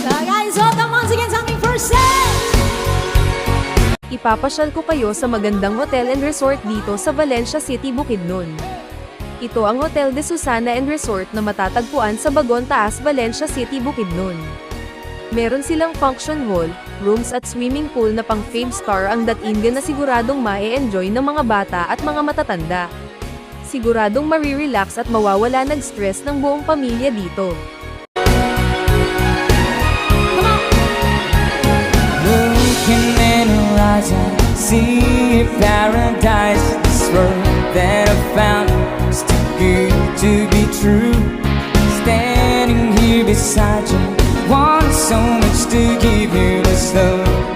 Guys, welcome once again sa aming first set! Ipapasyal ko kayo sa magandang hotel and resort dito sa Valencia City, Bukidnon. Ito ang Hotel de Susana and Resort na matatagpuan sa Bagon Taas, Valencia City, Bukidnon. Meron silang function hall, rooms at swimming pool na pang 5-star ang datingan na siguradong mae-enjoy ng mga bata at mga matatanda. Siguradong marirelax at mawawala ng stress ng buong pamilya dito. Looking in her eyes, I see a paradise. This world that I found is too good to be true. Standing here beside you, want so much to give you this love.